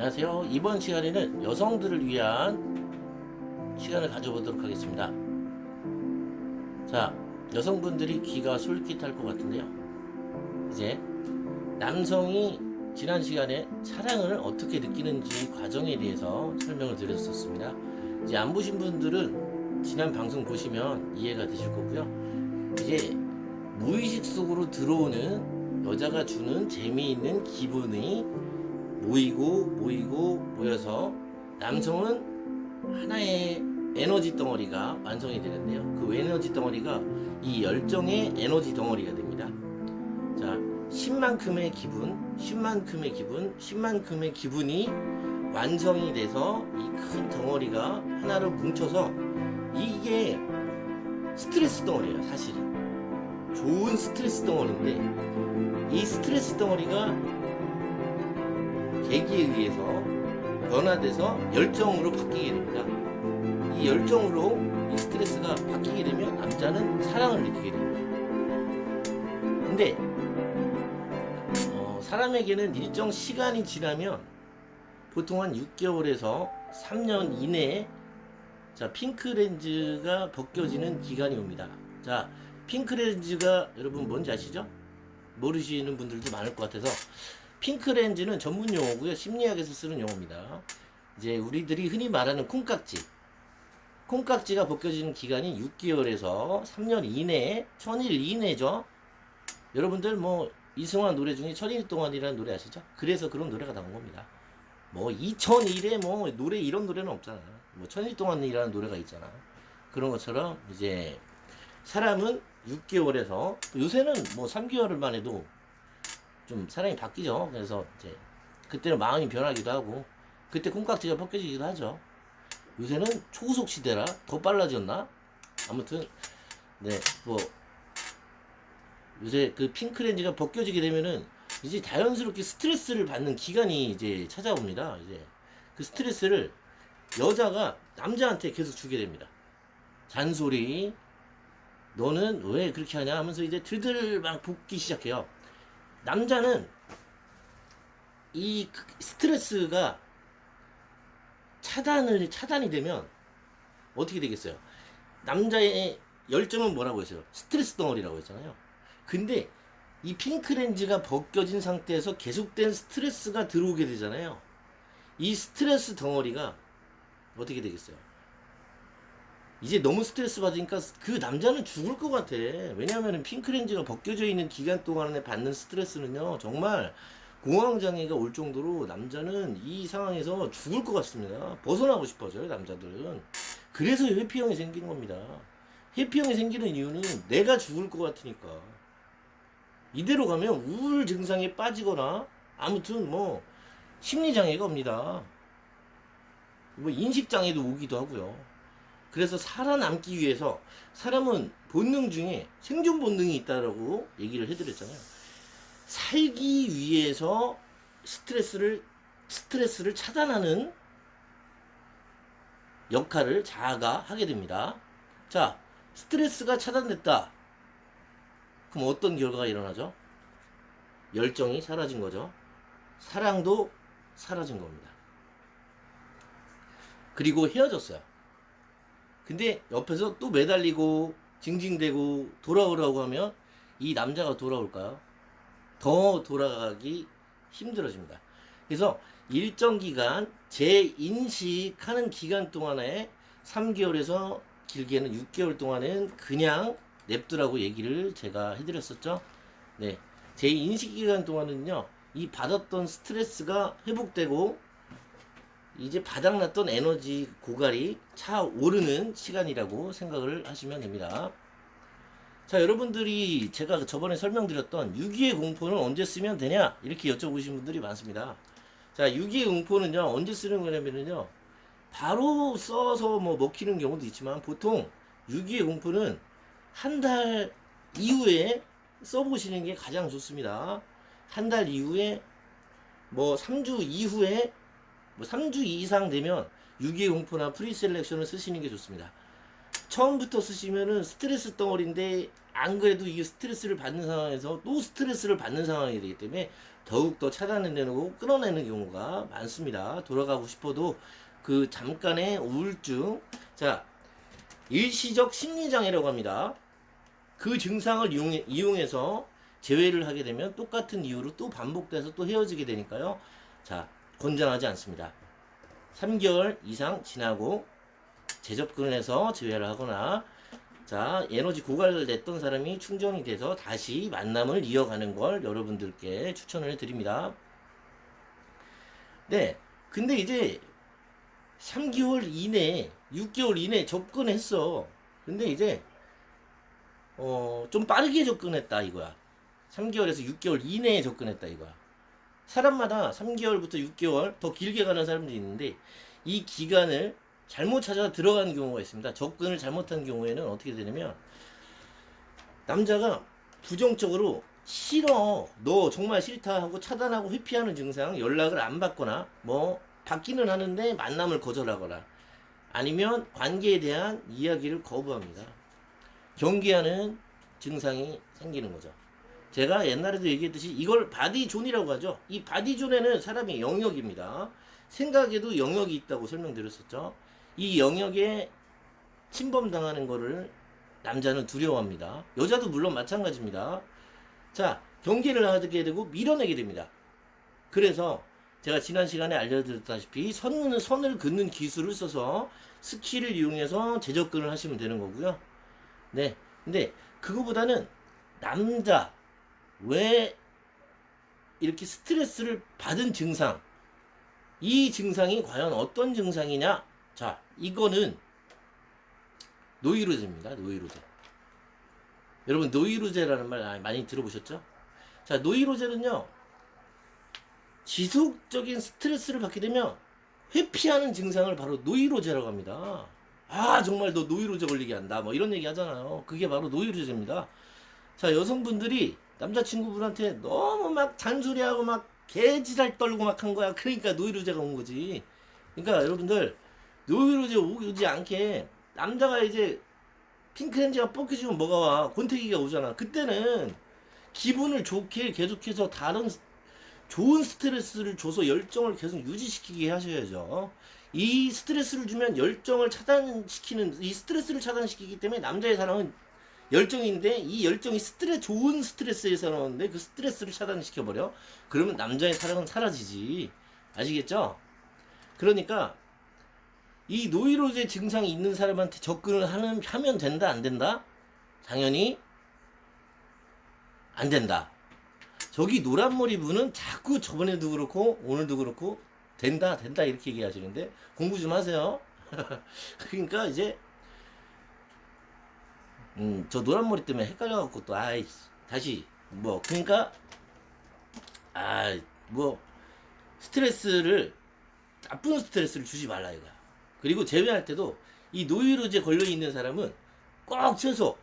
안녕하세요. 이번 시간에는 여성들을 위한 시간을 가져보도록 하겠습니다. 자, 여성분들이 귀가 솔깃할 것 같은데요. 이제 남성이 지난 시간에 사랑을 어떻게 느끼는지 과정에 대해서 설명을 드렸었습니다. 이제 안 보신 분들은 지난 방송 보시면 이해가 되실 거고요. 이제 무의식 속으로 들어오는 여자가 주는 재미있는 기분이 모여서 남성은 하나의 에너지 덩어리가 완성이 되는데요. 그 에너지 덩어리가 이 열정의 에너지 덩어리가 됩니다. 자, 10만큼의 기분이 완성이 돼서 이 큰 덩어리가 하나로 뭉쳐서 이게 스트레스 덩어리예요. 사실은 좋은 스트레스 덩어리인데 이 스트레스 덩어리가 계기에 의해서 변화돼서 열정으로 바뀌게 됩니다. 이 열정으로 이 스트레스가 바뀌게 되면 남자는 사랑을 느끼게 됩니다. 근데 사람에게는 일정 시간이 지나면 보통 한 6개월에서 3년 이내에 핑크렌즈가 벗겨지는 기간이 옵니다. 자, 핑크렌즈가 여러분 뭔지 아시죠? 모르시는 분들도 많을 것 같아서 핑크렌즈는 전문 용어고요. 심리학에서 쓰는 용어입니다. 이제 우리들이 흔히 말하는 콩깍지가 벗겨지는 기간이 6개월에서 3년 이내에 1000일 이내죠. 여러분들 뭐 이승환 노래 중에 1000일 동안이라는 노래 아시죠? 그래서 그런 노래가 나온 겁니다. 뭐 2001에 뭐 노래 이런 노래는 없잖아. 뭐 1000일 동안이라는 노래가 있잖아. 그런 것처럼 이제 사람은 6개월에서 요새는 뭐 3개월만 해도 좀 사람이 바뀌죠. 그래서 이제 그때는 마음이 변하기도 하고 그때 콩깍지가 벗겨지기도 하죠. 요새는 초고속 시대라 더 빨라졌나? 아무튼 네, 뭐 요새 그 핑크렌즈가 벗겨지게 되면은 이제 자연스럽게 스트레스를 받는 기간이 이제 찾아옵니다. 이제 그 스트레스를 여자가 남자한테 계속 주게 됩니다. 잔소리, 너는 왜 그렇게 하냐 하면서 이제 들들 막 볶기 시작해요. 남자는 이 스트레스가 차단이 되면 어떻게 되겠어요? 남자의 열정은 뭐라고 했어요? 스트레스 덩어리라고 했잖아요. 근데 이 핑크렌즈가 벗겨진 상태에서 계속된 스트레스가 들어오게 되잖아요. 이 스트레스 덩어리가 어떻게 되겠어요? 이제 너무 스트레스 받으니까 그 남자는 죽을 것 같아. 왜냐하면 핑크렌즈가 벗겨져 있는 기간 동안에 받는 스트레스는요, 정말 공황장애가 올 정도로 남자는 이 상황에서 죽을 것 같습니다. 벗어나고 싶어져요, 남자들은. 그래서 회피형이 생기는 겁니다. 회피형이 생기는 이유는 내가 죽을 것 같으니까. 이대로 가면 우울 증상에 빠지거나 아무튼 뭐 심리장애가 옵니다. 뭐 인식장애도 오기도 하고요. 그래서 살아남기 위해서 사람은 본능 중에 생존 본능이 있다라고 얘기를 해드렸잖아요. 살기 위해서 스트레스를 차단하는 역할을 자아가 하게 됩니다. 자, 스트레스가 차단됐다. 그럼 어떤 결과가 일어나죠? 열정이 사라진 거죠. 사랑도 사라진 겁니다. 그리고 헤어졌어요. 근데 옆에서 또 매달리고 징징대고 돌아오라고 하면 이 남자가 돌아올까요? 더 돌아가기 힘들어집니다. 그래서 일정 기간 재인식하는 기간 동안에 3개월에서 길게는 6개월 동안은 그냥 냅두라고 얘기를 제가 해드렸었죠. 네, 재인식 기간 동안은요, 이 받았던 스트레스가 회복되고 이제 바닥났던 에너지 고갈이 차오르는 시간이라고 생각을 하시면 됩니다. 자, 여러분들이 제가 저번에 설명드렸던 유기의 공포는 언제 쓰면 되냐 이렇게 여쭤보신 분들이 많습니다. 자, 유기의 공포는요 언제 쓰는 거냐면요 바로 써서 뭐 먹히는 경우도 있지만 보통 유기의 공포는 한 달 이후에 써보시는 게 가장 좋습니다. 한 달 이후에 뭐 3주 이후에 뭐 3주 이상 되면 유기의 공포나 프리셀렉션을 쓰시는 게 좋습니다. 처음부터 쓰시면은 스트레스 덩어리인데 안 그래도 이 스트레스를 받는 상황에서 또 스트레스를 받는 상황이 되기 때문에 더욱더 차단해내고 끊어내는 경우가 많습니다. 돌아가고 싶어도 그 잠깐의 우울증, 자, 일시적 심리장애라고 합니다. 그 증상을 이용해서 재회를 하게 되면 똑같은 이유로 또 반복돼서 또 헤어지게 되니까요. 자, 권장하지 않습니다. 3개월 이상 지나고 재접근을 해서 재회를 하거나, 자, 에너지 고갈됐던 사람이 충전이 돼서 다시 만남을 이어가는 걸 여러분들께 추천을 드립니다. 네, 근데 이제 3개월 이내, 6개월 이내 접근했어. 근데 이제 좀 빠르게 접근했다 이거야. 3개월에서 6개월 이내에 접근했다 이거야. 사람마다 3개월부터 6개월 더 길게 가는 사람들이 있는데 이 기간을 잘못 찾아 들어가는 경우가 있습니다. 접근을 잘못한 경우에는 어떻게 되냐면 남자가 부정적으로 싫어, 너 정말 싫다 하고 차단하고 회피하는 증상, 연락을 안 받거나 뭐 받기는 하는데 만남을 거절하거나 아니면 관계에 대한 이야기를 거부합니다. 경계하는 증상이 생기는 거죠. 제가 옛날에도 얘기했듯이 이걸 바디존이라고 하죠. 이 바디존에는 사람의 영역입니다. 생각에도 영역이 있다고 설명드렸었죠. 이 영역에 침범당하는 거를 남자는 두려워합니다. 여자도 물론 마찬가지입니다. 자, 경계를 하게 되고 밀어내게 됩니다. 그래서 제가 지난 시간에 알려드렸다시피 선을 긋는 기술을 써서 스킬을 이용해서 재접근을 하시면 되는 거고요. 네, 근데 그거보다는 남자 왜 이렇게 스트레스를 받은 증상, 이 증상이 과연 어떤 증상이냐? 자, 이거는 노이로제입니다. 노이로제. 여러분 노이로제라는 말 많이 들어보셨죠? 자, 노이로제는요, 지속적인 스트레스를 받게 되면 회피하는 증상을 바로 노이로제라고 합니다. 아, 정말 너 노이로제 걸리게 한다 뭐 이런 얘기 하잖아요. 그게 바로 노이로제입니다. 자, 여성분들이 남자친구분한테 너무 막 잔소리하고 막 개지랄 떨고 막 한 거야. 그러니까 노이로제가 온 거지. 그러니까 여러분들 노이로제 오지 않게 남자가 이제 핑크렌즈가 뽑혀지면 뭐가 와? 권태기가 오잖아. 그때는 기분을 좋게 계속해서 다른 좋은 스트레스를 줘서 열정을 계속 유지시키게 하셔야죠. 이 스트레스를 주면 열정을 차단시키는, 이 스트레스를 차단시키기 때문에 남자의 사랑은 열정인데 이 열정이 좋은 스트레스에서 나오는데 그 스트레스를 차단시켜버려. 그러면 남자의 사랑은 사라지지. 아시겠죠? 그러니까 이 노이로제 증상이 있는 사람한테 접근을 하면 된다, 안 된다? 당연히 안 된다. 저기 노란머리 분은 자꾸 저번에도 그렇고 오늘도 그렇고 된다 이렇게 얘기하시는데 공부 좀 하세요. 그러니까 이제 저 노란머리 때문에 헷갈려갖고 또 아이 다시 뭐 그러니까 뭐 스트레스를 나쁜 스트레스를 주지 말라 이거야. 그리고 재회할 때도 이 노이로제 걸려있는 사람은 꼭 최소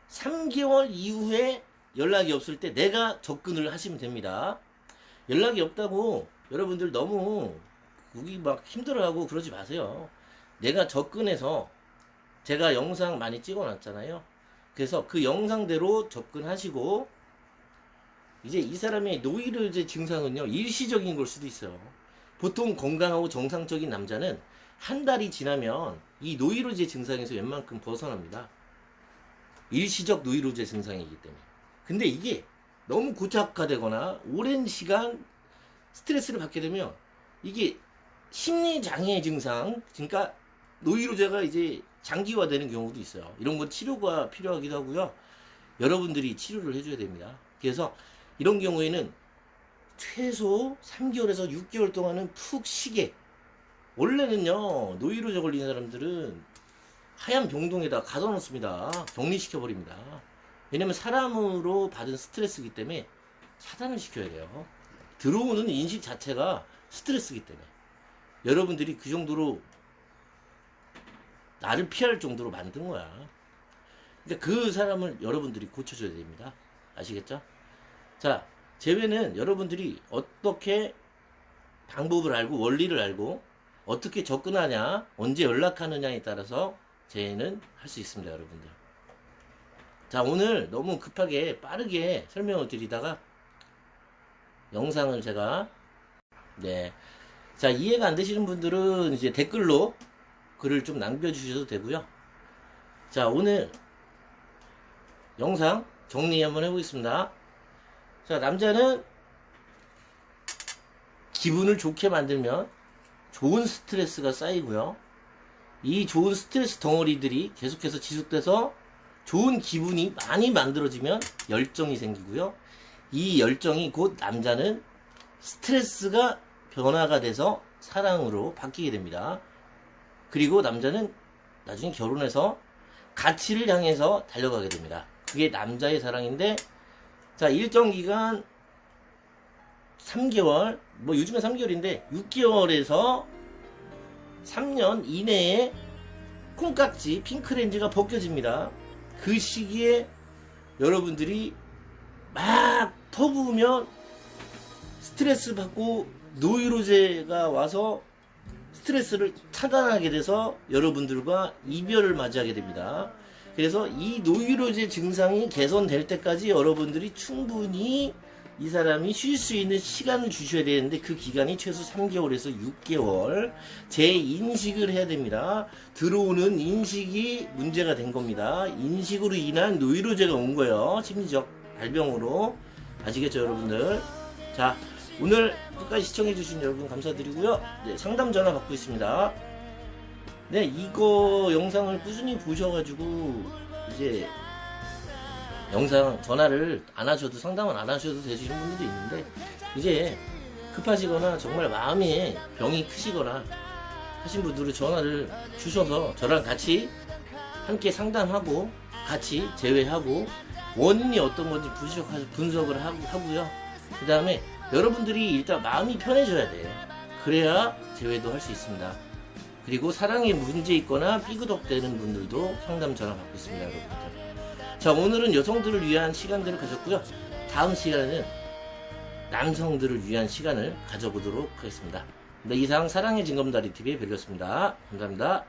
3개월 이후에 연락이 없을 때 내가 접근을 하시면 됩니다. 연락이 없다고 여러분들 너무 우리 막 힘들어하고 그러지 마세요. 내가 접근해서 제가 영상 많이 찍어놨잖아요. 그래서 그 영상대로 접근하시고 이제 이 사람의 노이로제 증상은요 일시적인 걸 수도 있어요. 보통 건강하고 정상적인 남자는 한 달이 지나면 이 노이로제 증상에서 웬만큼 벗어납니다. 일시적 노이로제 증상이기 때문에. 근데 이게 너무 고착화되거나 오랜 시간 스트레스를 받게 되면 이게 심리장애 증상, 그러니까 노이로제가 이제 장기화되는 경우도 있어요. 이런 건 치료가 필요하기도 하고요. 여러분들이 치료를 해줘야 됩니다. 그래서 이런 경우에는 최소 3개월에서 6개월 동안은 푹 쉬게. 원래는요 노이로제 걸린 사람들은 하얀 병동에다 가둬 놓습니다. 격리시켜버립니다. 왜냐면 사람으로 받은 스트레스이기 때문에 차단을 시켜야 돼요. 들어오는 인식 자체가 스트레스이기 때문에 여러분들이 그 정도로 나를 피할 정도로 만든 거야. 그러니까 그 사람을 여러분들이 고쳐줘야 됩니다. 아시겠죠? 자, 재회는 여러분들이 어떻게 방법을 알고 원리를 알고 어떻게 접근하냐, 언제 연락하느냐에 따라서 재회는 할 수 있습니다, 여러분들. 자, 오늘 너무 급하게 빠르게 설명을 드리다가 영상을 제가 네. 자, 이해가 안 되시는 분들은 이제 댓글로 글을 좀 남겨주셔도 되고요. 자, 오늘 영상 정리 한번 해보겠습니다. 자, 남자는 기분을 좋게 만들면 좋은 스트레스가 쌓이고요. 이 좋은 스트레스 덩어리들이 계속해서 지속돼서 좋은 기분이 많이 만들어지면 열정이 생기고요. 이 열정이 곧 남자는 스트레스가 변화가 돼서 사랑으로 바뀌게 됩니다. 그리고 남자는 나중에 결혼해서 가치를 향해서 달려가게 됩니다. 그게 남자의 사랑인데, 자, 일정 기간 3개월, 뭐 요즘에 3개월인데 6개월에서 3년 이내에 콩깍지 핑크렌즈가 벗겨집니다. 그 시기에 여러분들이 막 퍼부으면 스트레스 받고 노이로제가 와서 스트레스를 차단하게 돼서 여러분들과 이별을 맞이하게 됩니다. 그래서 이 노이로제 증상이 개선될 때까지 여러분들이 충분히 이 사람이 쉴 수 있는 시간을 주셔야 되는데, 그 기간이 최소 3개월에서 6개월 재인식을 해야 됩니다. 들어오는 인식이 문제가 된 겁니다. 인식으로 인한 노이로제가 온 거예요. 심리적 발병으로. 아시겠죠, 여러분들? 자, 오늘 끝까지 시청해주신 여러분 감사드리고요. 네, 상담 전화 받고 있습니다. 네, 이거 영상을 꾸준히 보셔가지고 이제 영상 전화를 안 하셔도, 상담을 안 하셔도 되시는 분들도 있는데, 이제 급하시거나 정말 마음에 병이 크시거나 하신 분들은 전화를 주셔서 저랑 같이 상담하고 같이 제외하고 원인이 어떤 건지 분석을 하고요. 그 다음에 여러분들이 일단 마음이 편해져야 돼요. 그래야 제외도 할 수 있습니다. 그리고 사랑에 문제 있거나 삐그덕대는 분들도 상담 전화 받고 있습니다, 여러분들. 자, 오늘은 여성들을 위한 시간들을 가졌고요. 다음 시간에는 남성들을 위한 시간을 가져보도록 하겠습니다. 네, 이상 사랑의 징검다리 TV에 벨렸습니다. 감사합니다.